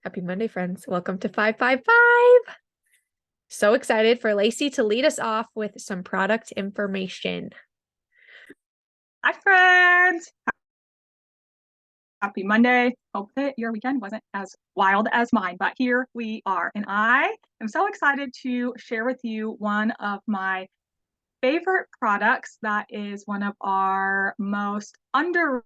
Happy Monday, friends. Welcome to 555. So excited for Lacey to lead us off with some product information. Hi, friends. Happy Monday. Hope that your weekend wasn't as wild as mine, but here we are. And I am so excited to share with you one of my favorite products that is one of our most underrated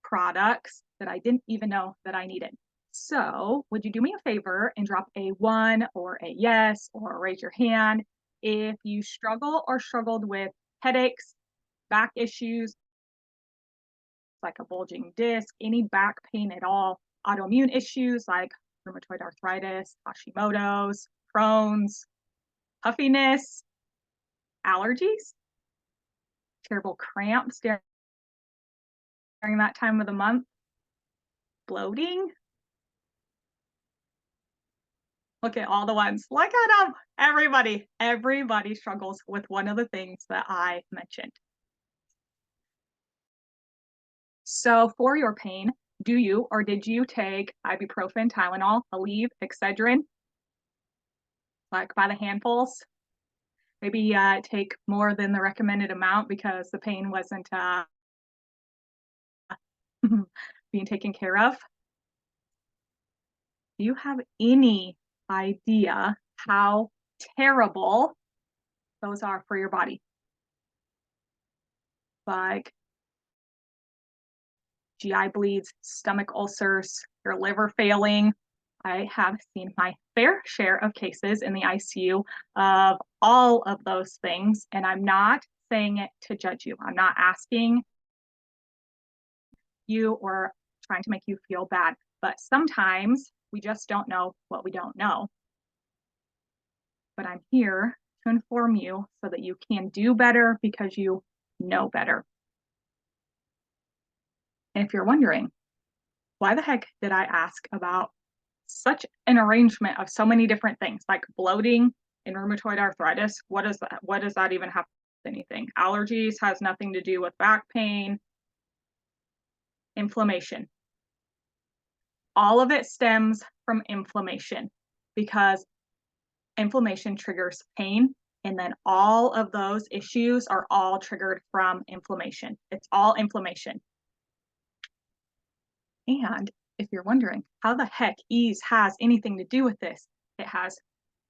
products that I didn't even know that I needed. So would you do me a favor and drop a 1 or a yes or raise your hand if you struggled with headaches, back issues, like a bulging disc, any back pain at all, autoimmune issues like rheumatoid arthritis, Hashimoto's, Crohn's, puffiness, allergies, terrible cramps during that time of the month, bloating. Look at all the ones. Look at them. Everybody struggles with one of the things that I mentioned. So for your pain, do you or did you take ibuprofen, Tylenol, Aleve, Excedrin, like by the handfuls? Maybe take more than the recommended amount because the pain wasn't being taken care of. Do you have any idea how terrible those are for your body? Like GI bleeds, stomach ulcers, your liver failing. I have seen my fair share of cases in the ICU of all of those things, and I'm not saying it to judge you. I'm not asking you or trying to make you feel bad, but sometimes we just don't know what we don't know. But I'm here to inform you so that you can do better because you know better. And if you're wondering, why the heck did I ask about such an arrangement of so many different things like bloating and rheumatoid arthritis? What does that even have with anything? Allergies has nothing to do with back pain, inflammation. All of it stems from inflammation because inflammation triggers pain, and then all of those issues are all triggered from inflammation. It's all inflammation. And if you're wondering how the heck ease has anything to do with this, it has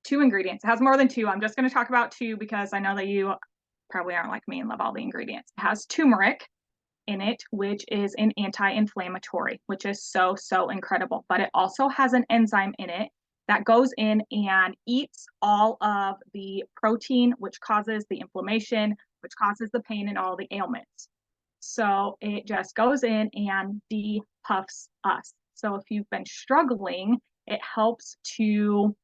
2 ingredients. It has more than 2. I'm just going to talk about 2 because I know that you probably aren't like me and love all the ingredients. It has turmeric in it, which is an anti-inflammatory, which is so incredible. But it also has an enzyme in it that goes in and eats all of the protein, which causes the inflammation, which causes the pain and all the ailments. So it just goes in and depuffs us. So if you've been struggling, it helps to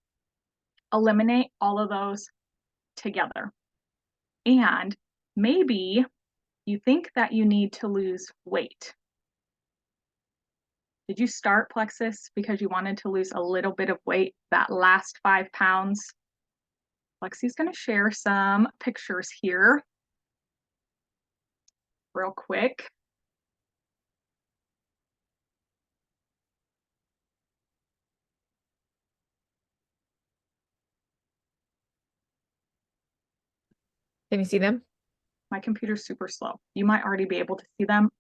eliminate all of those together. And maybe you think that you need to lose weight. Did you start Plexus because you wanted to lose a little bit of weight, that last 5 pounds? Lexi's going to share some pictures here real quick. Can you see them? My computer's super slow. You might already be able to see them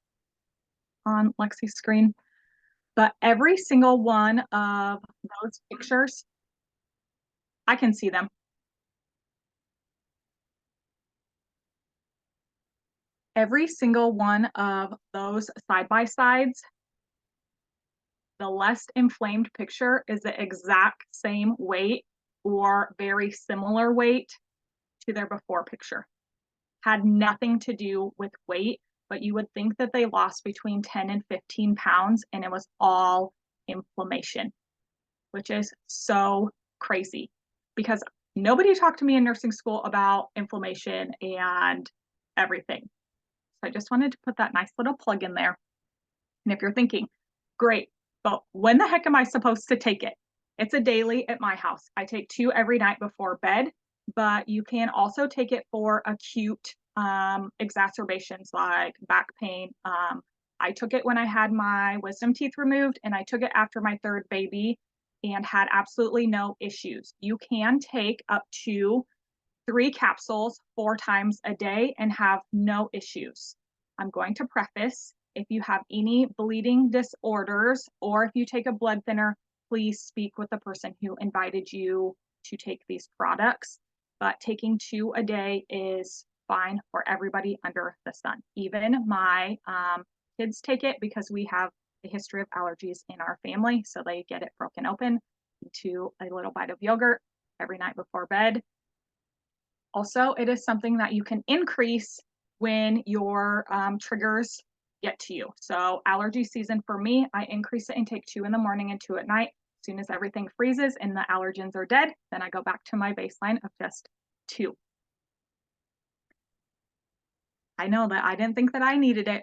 on Lexi's screen. But every single one of those pictures, I can see them. Every single one of those side-by-sides, the less inflamed picture is the exact same weight or very similar weight to their before picture. Had nothing to do with weight, but you would think that they lost between 10 and 15 pounds, and it was all inflammation, which is so crazy because nobody talked to me in nursing school about inflammation and everything. So I just wanted to put that nice little plug in there. And if you're thinking, great, but when the heck am I supposed to take it? It's a daily at my house. I take 2 every night before bed, but you can also take it for acute exacerbations like back pain. I took it when I had my wisdom teeth removed, and I took it after my third baby and had absolutely no issues. You can take up to 3 capsules 4 times a day and have no issues. I'm going to preface, if you have any bleeding disorders or if you take a blood thinner, please speak with the person who invited you to take these products. But taking 2 a day is fine for everybody under the sun. Even my kids take it because we have a history of allergies in our family. So they get it broken open into a little bite of yogurt every night before bed. Also, it is something that you can increase when your triggers get to you. So allergy season for me, I increase it and take 2 in the morning and 2 at night. As soon as everything freezes and the allergens are dead, then I go back to my baseline of just 2. I know that I didn't think that I needed it,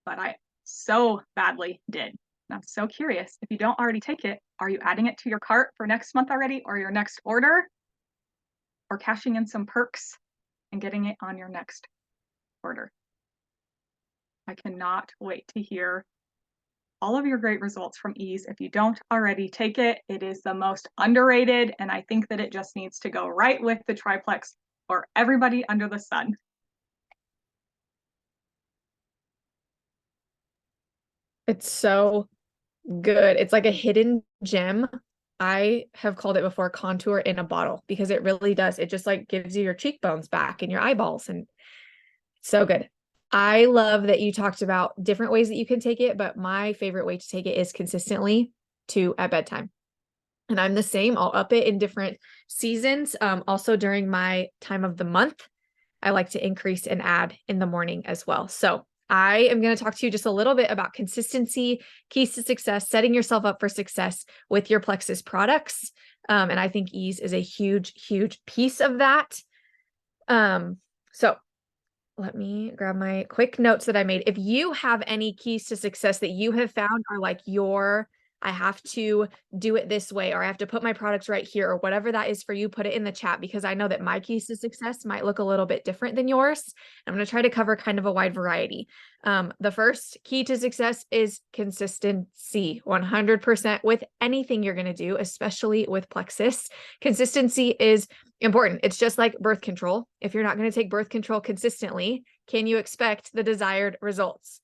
but I so badly did. And I'm so curious, if you don't already take it, are you adding it to your cart for next month already or your next order? Or cashing in some perks and getting it on your next order? I cannot wait to hear all of your great results from Ease. If you don't already take it, it is the most underrated, and I think that it just needs to go right with the triplex for everybody under the sun. It's so good. It's like a hidden gem. I have called it before contour in a bottle because it really does. It just like gives you your cheekbones back and your eyeballs, and so good. I love that you talked about different ways that you can take it, but my favorite way to take it is consistently at bedtime. And I'm the same. I'll up it in different seasons. Also during my time of the month, I like to increase and add in the morning as well. So I am going to talk to you just a little bit about consistency, keys to success, setting yourself up for success with your Plexus products. And I think Ease is a huge, huge piece of that. So let me grab my quick notes that I made. If you have any keys to success that you have found are like I have to do it this way, or I have to put my products right here, or whatever that is for you, put it in the chat, because I know that my keys to success might look a little bit different than yours. I'm going to try to cover kind of a wide variety. The first key to success is consistency, 100% with anything you're going to do, especially with Plexus. Consistency is important. It's just like birth control. If you're not going to take birth control consistently, can you expect the desired results?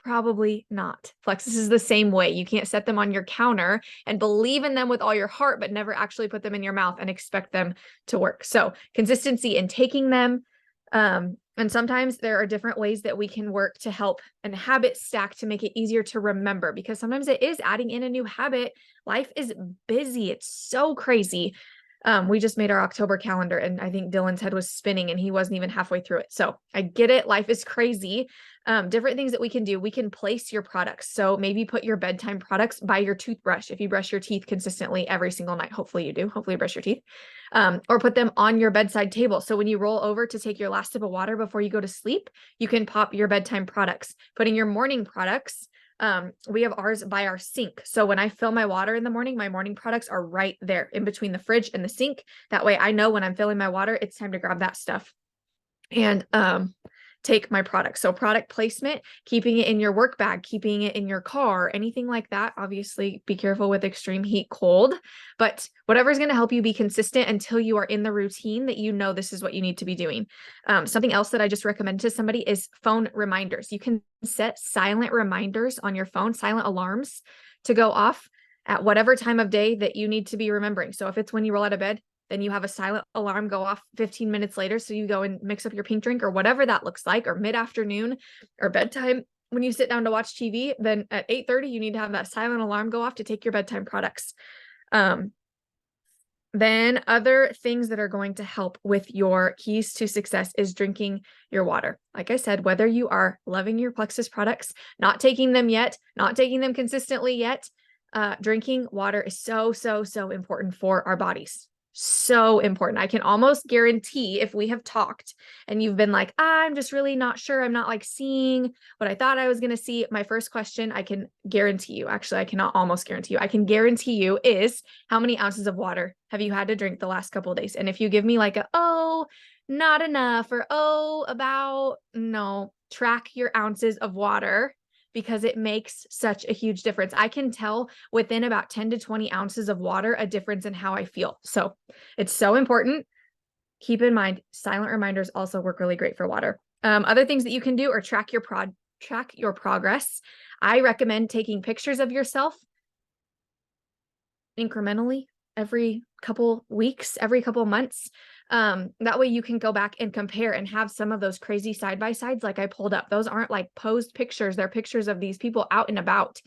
Probably not. Plexus is the same way. You can't set them on your counter and believe in them with all your heart, but never actually put them in your mouth and expect them to work. So consistency in taking them. And sometimes there are different ways that we can work to help and habit stack to make it easier to remember, because sometimes it is adding in a new habit. Life is busy. It's so crazy. We just made our October calendar and I think Dylan's head was spinning and he wasn't even halfway through it. So I get it. Life is crazy. Different things that we can do. We can place your products. So maybe put your bedtime products by your toothbrush. If you brush your teeth consistently every single night, hopefully you do. Hopefully you brush your teeth, or put them on your bedside table. So when you roll over to take your last sip of water before you go to sleep, you can pop your bedtime products. Putting your morning products, we have ours by our sink. So when I fill my water in the morning, my morning products are right there in between the fridge and the sink. That way I know when I'm filling my water, it's time to grab that stuff and take my product. So product placement, keeping it in your work bag, keeping it in your car, anything like that. Obviously be careful with extreme heat, cold, but whatever is going to help you be consistent until you are in the routine that you know this is what you need to be doing. Something else that I just recommend to somebody is phone reminders. You can set silent reminders on your phone, silent alarms to go off at whatever time of day that you need to be remembering. So if it's when you roll out of bed, then you have a silent alarm go off 15 minutes later. So you go and mix up your pink drink or whatever that looks like, or mid-afternoon or bedtime. When you sit down to watch TV, then at 8:30, you need to have that silent alarm go off to take your bedtime products. Then other things that are going to help with your keys to success is drinking your water. Like I said, whether you are loving your Plexus products, not taking them yet, not taking them consistently yet, drinking water is so, so, so important for our bodies. So important. I can almost guarantee if we have talked and you've been like, I'm just really not sure. I'm not like seeing what I thought I was going to see. My first question, I can guarantee you, actually, I cannot almost guarantee you. I can guarantee you is how many ounces of water have you had to drink the last couple of days? And if you give me like not enough, or oh, about no, track your ounces of water because it makes such a huge difference. I can tell within about 10 to 20 ounces of water a difference in how I feel. So it's so important. Keep in mind, silent reminders also work really great for water. Other things that you can do are track your progress. I recommend taking pictures of yourself incrementally every couple weeks, every couple months. That way you can go back and compare and have some of those crazy side by sides like I pulled up. Those aren't like posed pictures, they're pictures of these people out and about.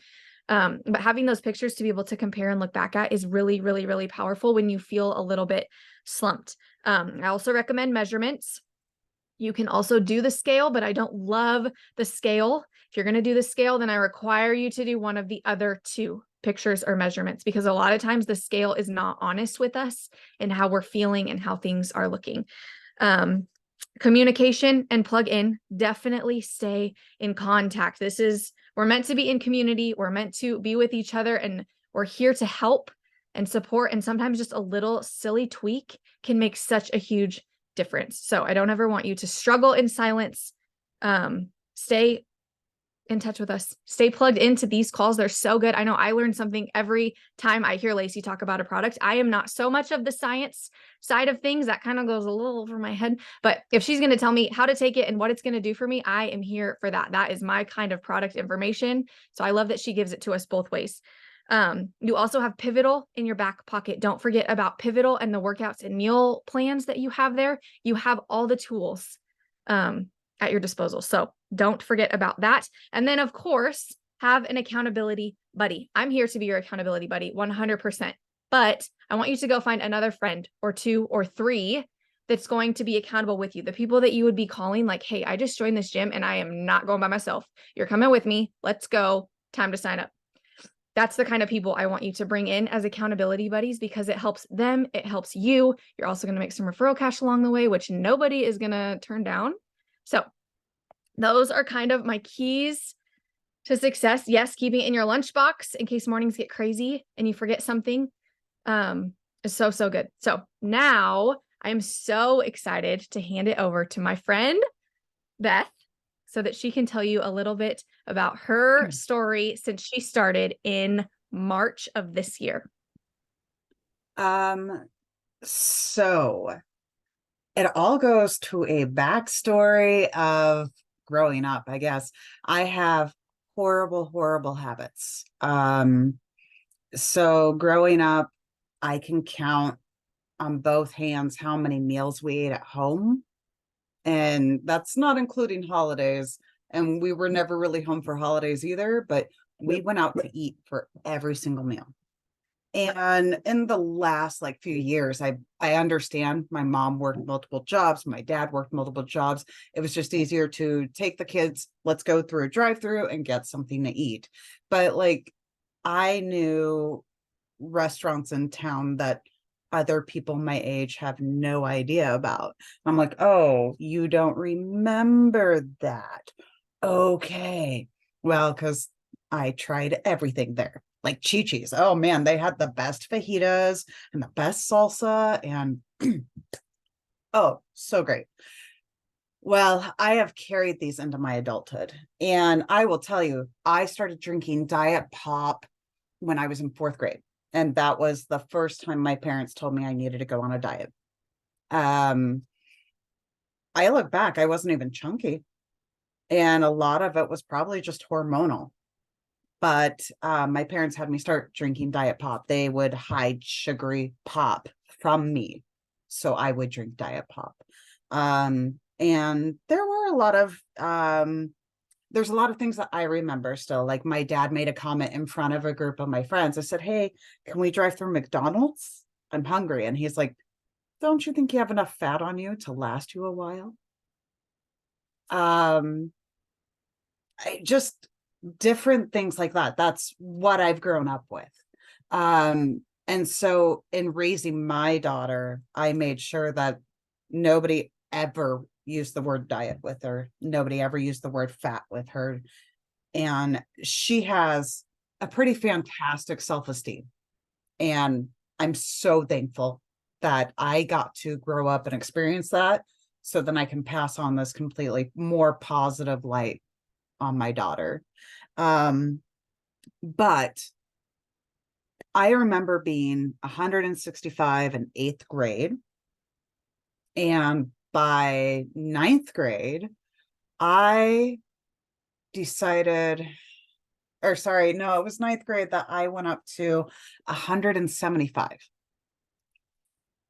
But having those pictures to be able to compare and look back at is really, really, really powerful when you feel a little bit slumped. I also recommend measurements. You can also do the scale, but I don't love the scale. If you're going to do the scale, then I require you to do one of the other two, pictures or measurements, because a lot of times the scale is not honest with us and how we're feeling and how things are looking. Communication and plug in, definitely stay in contact. We're meant to be in community. We're meant to be with each other, and we're here to help and support. And sometimes just a little silly tweak can make such a huge difference. So I don't ever want you to struggle in silence. Stay in touch with us. Stay plugged into these calls. They're so good. I know I learn something every time I hear Lacey talk about a product. I am not so much of the science side of things. That kind of goes a little over my head. But if she's going to tell me how to take it and what it's going to do for me, I am here for that. That is my kind of product information. So I love that she gives it to us both ways. You also have Pivotal in your back pocket. Don't forget about Pivotal and the workouts and meal plans that you have there. You have all the tools at your disposal. So don't forget about that. And then, of course, have an accountability buddy. I'm here to be your accountability buddy 100%. But I want you to go find another friend or two or three that's going to be accountable with you. The people that you would be calling like, hey, I just joined this gym and I am not going by myself. You're coming with me. Let's go. Time to sign up. That's the kind of people I want you to bring in as accountability buddies, because it helps them. It helps you. You're also going to make some referral cash along the way, which nobody is going to turn down. So those are kind of my keys to success. Yes, keeping it in your lunchbox in case mornings get crazy and you forget something is so, so good. So now I'm so excited to hand it over to my friend, Beth, so that she can tell you a little bit about her story since she started in March of this year. So it all goes to a backstory of growing up, I guess. I have horrible, horrible habits. So growing up, I can count on both hands how many meals we ate at home. And that's not including holidays. And we were never really home for holidays either, but we went out to eat for every single meal. And in the last few years, I understand my mom worked multiple jobs, my dad worked multiple jobs. It was just easier to take the kids, let's go through a drive-through and get something to eat. But I knew restaurants in town that other people my age have no idea about. I'm like, oh, you don't remember that? Okay. Well, because I tried everything there. Like Chi-Chi's. Oh man, they had the best fajitas and the best salsa and oh, so great. Well, I have carried these into my adulthood. And I will tell you, I started drinking Diet Pop when I was in 4th grade. And that was the first time my parents told me I needed to go on a diet. I look back, I wasn't even chunky. And a lot of it was probably just hormonal. But my parents had me start drinking Diet Pop. They would hide sugary pop from me, so I would drink Diet Pop. And there were a lot of there's a lot of things that I remember still. Like my dad made a comment in front of a group of my friends. I said, "Hey, can we drive through McDonald's? I'm hungry." And he's like, "Don't you think you have enough fat on you to last you a while?" Just different things like that. That's what I've grown up with. And so in raising my daughter, I made sure that nobody ever used the word diet with her. Nobody ever used the word fat with her. And she has a pretty fantastic self-esteem. And I'm so thankful that I got to grow up and experience that. so then I can pass on this completely more positive light on my daughter. But I remember being 165 in 8th grade. And by 9th grade, I decided, or sorry, no, it was 9th grade that I went up to 175.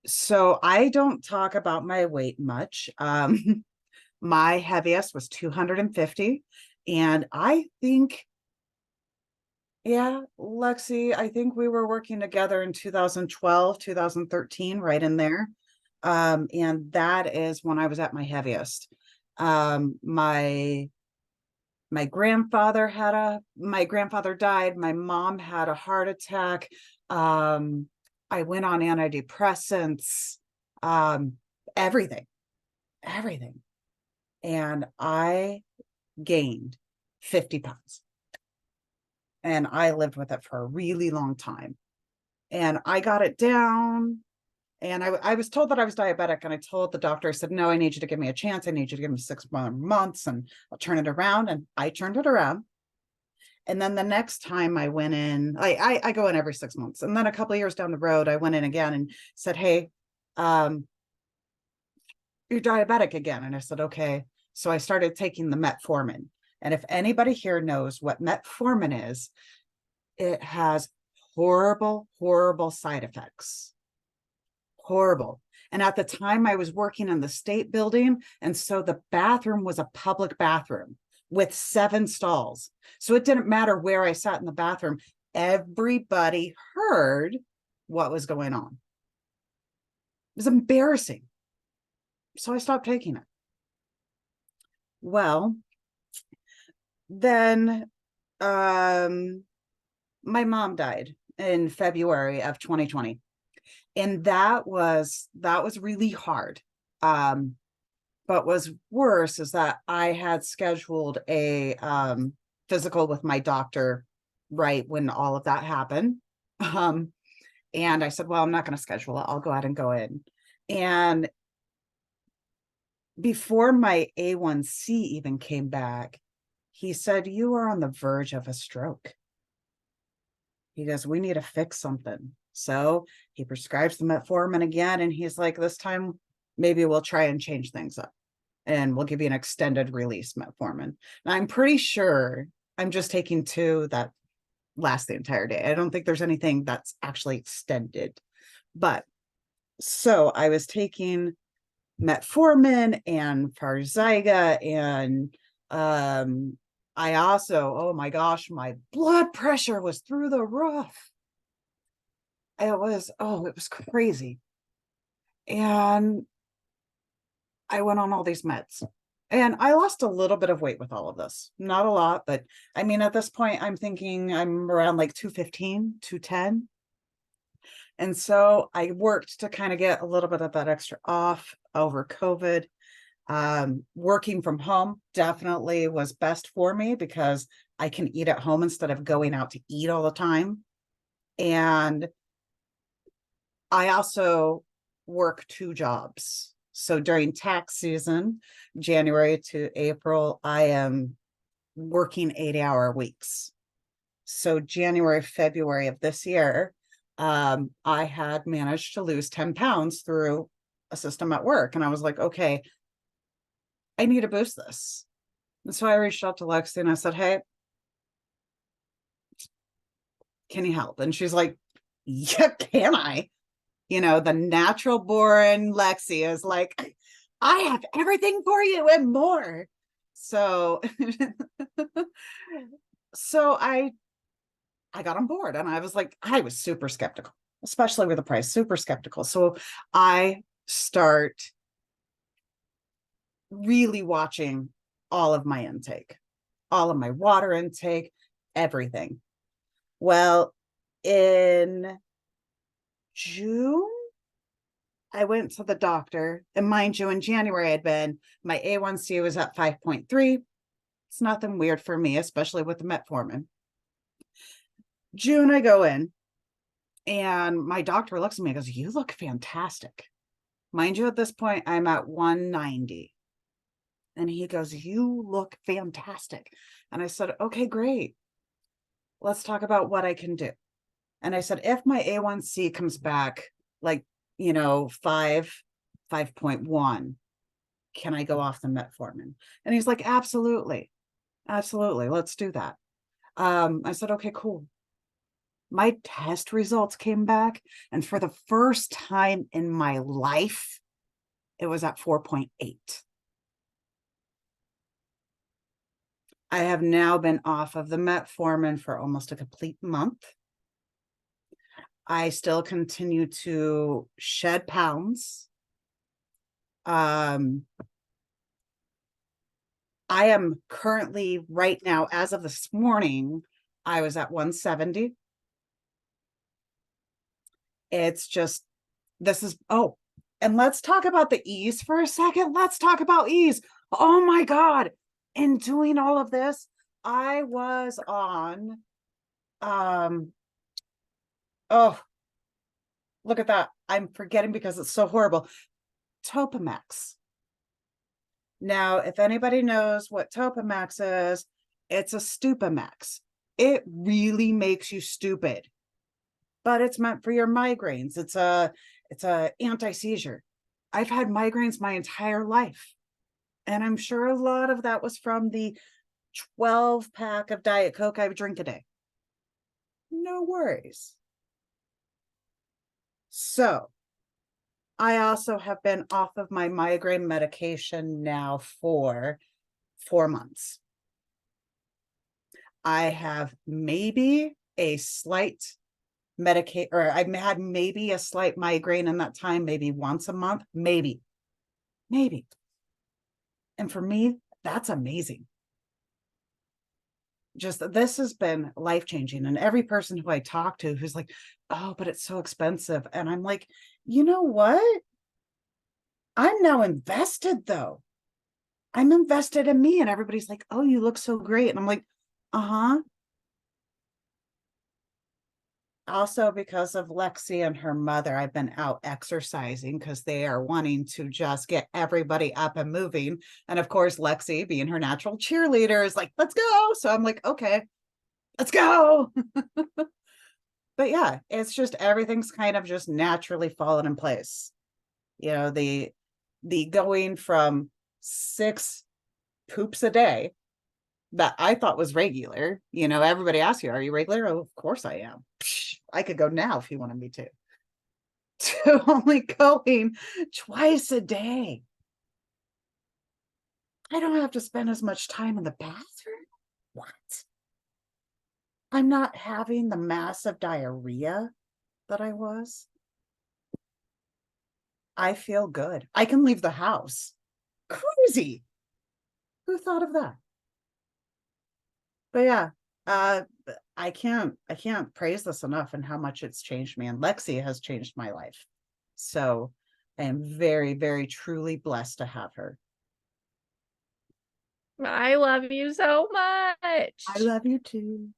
So I don't talk about my weight much. My heaviest was 250. And I think, yeah, Lexi, I think we were working together in 2012, 2013, right in there. And that is when I was at my heaviest. My grandfather died. My mom had a heart attack. I went on antidepressants, everything. And I gained 50 pounds. And I lived with it for a really long time. And I got it down. And I was told that I was diabetic, and I told the doctor, I said, no, I need you to give me a chance. I need you to give me 6 more months and I'll turn it around. And I turned it around. And then the next time I went in, I go in every 6 months. And then a couple of years down the road, I went in again and said, hey, you're diabetic again. And I said, okay. So I started taking the metformin. And if anybody here knows what metformin is, it has horrible, horrible side effects. Horrible. And at the time I was working in the state building. And so the bathroom was a public bathroom with 7 stalls. So it didn't matter where I sat in the bathroom. Everybody heard what was going on. It was embarrassing. So I stopped taking it. Well, then my mom died in February of 2020. And that was really hard. But was worse is that I had scheduled a physical with my doctor right when all of that happened. And I said, well, I'm not going to schedule it. I'll go ahead and go in. And before my A1C even came back, he said, you are on the verge of a stroke. He goes, we need to fix something. So he prescribes the metformin again. And he's like, this time, maybe we'll try and change things up. And we'll give you an extended release metformin. Now, I'm pretty sure I'm just taking 2 that last the entire day. I don't think there's anything that's actually extended. But so I was taking metformin and Farxiga, and I also, oh my gosh, my blood pressure was through the roof. It was crazy. And I went on all these meds, and I lost a little bit of weight with all of this. Not a lot, but I mean, at this point, I'm thinking I'm around like 215, 210. And so I worked to kind of get a little bit of that extra off over COVID. Working from home definitely was best for me because I can eat at home instead of going out to eat all the time. And I also work 2 jobs. So during tax season, January to April, I am working 8-hour weeks. So January, February of this year, I had managed to lose 10 pounds through a system at work. And I was like, okay, I need to boost this. And so I reached out to Lexi and I said, hey, can you help? And she's like, yeah, can I? You know, the natural born Lexi is like, I have everything for you and more. So, so I got on board, and I was like, I was super skeptical, especially with the price, super skeptical. So I start really watching all of my intake, all of my water intake, everything. Well, in June, I went to the doctor, and mind you, in January my A1C was at 5.3. It's nothing weird for me, especially with the metformin. June, I go in, and my doctor looks at me and goes, you look fantastic. Mind you, at this point, I'm at 190. And he goes, "You look fantastic." And I said, "Okay, great. Let's talk about what I can do." And I said, if my A1C comes back like, 5.1, can I go off the metformin? And he's like, absolutely. Absolutely. Let's do that. I said, okay, cool. My test results came back, and for the first time in my life, it was at 4.8. I have now been off of the metformin for almost a complete month. I still continue to shed pounds. I am currently right now, as of this morning, I was at 170. It's just, and let's talk about the ease for a second. Let's talk about ease. Oh my God. In doing all of this, I was on, oh, look at that. I'm forgetting because it's so horrible. Topamax. Now, if anybody knows what Topamax is, it's a Stupamax. It really makes you stupid, but it's meant for your migraines. It's a anti-seizure. I've had migraines my entire life, and I'm sure a lot of that was from the 12 pack of Diet Coke I would drink a day. No worries. So I also have been off of my migraine medication now for 4 months. I have maybe a slight or I've had maybe a slight migraine in that time, maybe once a month, maybe. And for me, that's amazing. Just this has been life-changing. And every person who I talk to who's like, oh, but it's so expensive. And I'm like, you know what? I'm now invested though. I'm invested in me. And everybody's like, oh, you look so great. And I'm like, uh-huh. Also, because of Lexi and her mother, I've been out exercising because they are wanting to just get everybody up and moving. And of course, Lexi, being her natural cheerleader, is like, let's go. So I'm like, okay, let's go. But yeah, it's just everything's kind of just naturally fallen in place. The going from 6 poops a day that I thought was regular. Everybody asks you, are you regular? Oh, of course I am. Psh, I could go now if you wanted me to. To only going twice a day. I don't have to spend as much time in the bathroom. What? I'm not having the massive diarrhea that I was. I feel good. I can leave the house. Crazy. Who thought of that? But yeah, I can't praise this enough and how much it's changed me. And Lexi has changed my life. So I am very, very truly blessed to have her. I love you so much. I love you too.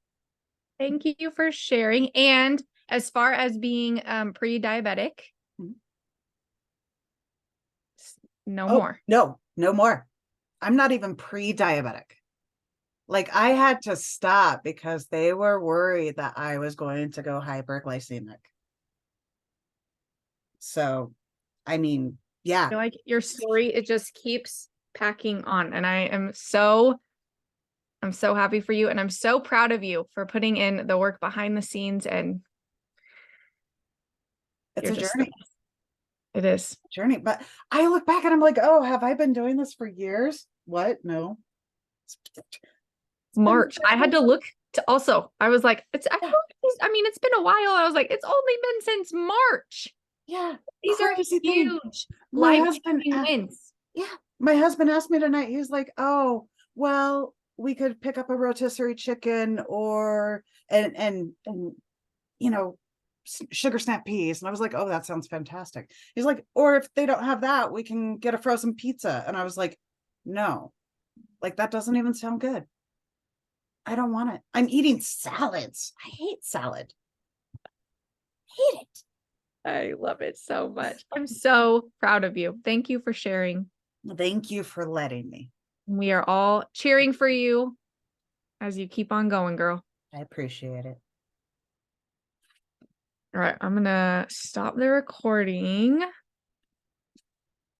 Thank you for sharing. And as far as being pre-diabetic, no more. No more. I'm not even pre-diabetic. Like, I had to stop because they were worried that I was going to go hyperglycemic. So, I mean, yeah. I feel like your story, it just keeps packing on. And I'm so happy for you. And I'm so proud of you for putting in the work behind the scenes. And it's a journey. It is a journey. But I look back and I'm like, oh, have I been doing this for years? What? No. March. I had to look to also, I was like, it's been a while. I was like, it's only been since March. Yeah. These are huge life-changing wins. Yeah. My husband asked me tonight, he was like, oh, well, we could pick up a rotisserie chicken or sugar snap peas. And I was like, oh, that sounds fantastic. He's like, or if they don't have that, we can get a frozen pizza. And I was like, no, like that doesn't even sound good. I don't want it. I'm eating salads. I hate salad. Hate it. I love it so much. I'm so proud of you. Thank you for sharing. Thank you for letting me. We are all cheering for you as you keep on going, girl. I appreciate it. All right, I'm gonna stop the recording.